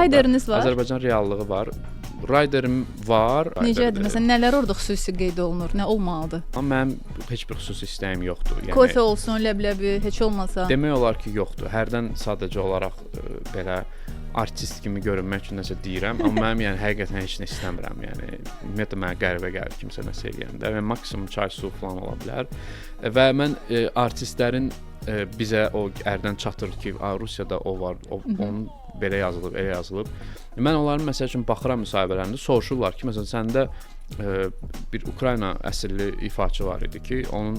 Rideriniz var? Azərbaycan reallığı var. Riderim var. Necədir? Məsələn, nələr orada xüsusi qeyd olunur? Nə olmalıdır? Amma mənim heç bir xüsusi istəyim yoxdur. Yəni Kofe olsun, ləbləbi, heç olmasa. Demək olar ki, yoxdur. Hərdən sadəcə olaraq belə artist kimi görünmək üçün nəsə deyirəm, amma mənim yəni həqiqətən heç nə istəmirəm. Yəni ümumiyyətlə mənə qəribə gəlir kimsə nəsə eləyəndə. Və maksimum çay, su falan ola bilər. Və mən artistlərin bizə o ərdən çatır ki, Rusiyada o var, onun belə yazılıb, elə yazılıb. Mən onların məsəl üçün baxıram müsahibələrində, soruşurlar ki, məsələn səndə bir Ukrayna əsilli ifaçı var idi ki, onun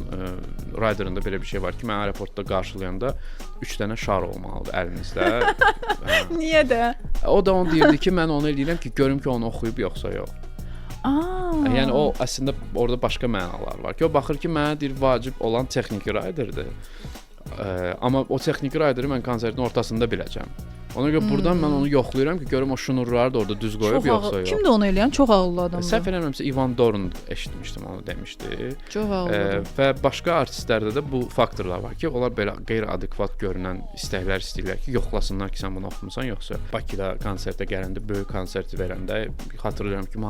riderında belə bir şey var ki, mən aeroportda qarşılayanda 3 dənə şar olmalıdır əlinizdə. Niyə də? O da onu deyirdi ki, mən onu eləyirəm ki, görüm ki, onu oxuyub yoxsa yox. Yəni o əslində orada başqa mənalar var ki, o baxır ki, mənə deyir vacib olan texniki riderdir. Amma o texniki rideri mən konsertin ortasında biləcəm. Ona görə burdan mən onu yoxlayıram ki, görüm o şnurları da orada düz qoyub yoxsa yox. Kimdir onu eləyən? Çox ağıllı adamdır. Səhv eləmirəmsə Ivan Dorn eşitmişdim, onu demişdi. Çox ağıllıdır. Və başqa artistlərdə də bu faktorlar var ki, onlar belə qeyri-adekvat görünən istəklər istəyirlər ki, yoxlasınlar ki, sən bunu oxumusan yoxsa. Bakıda konsertə gələndə, böyük konserti verəndə xatırlayıram ki,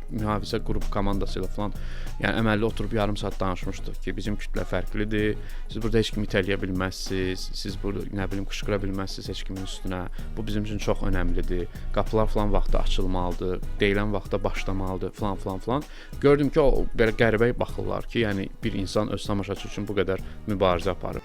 mühafizə qrup komandası ilə falan, yəni əməlli oturub yarım saat danışmışdıq ki, bizim kütlə fərqlidir. Siz burada heç kimi itələyə bilməzsiniz. Siz burada nə bilim qışqıra bilməzsiniz heç kimin üstünə. Bu bizim üçün çox önəmlidir. Qapılar falan vaxtda açılmalıdır. Deyilən vaxtda başlamalıdır falan. Gördüm ki, o belə qəribə baxırlar ki, yəni bir insan öz tamaşaçısı üçün bu qədər mübarizə aparır.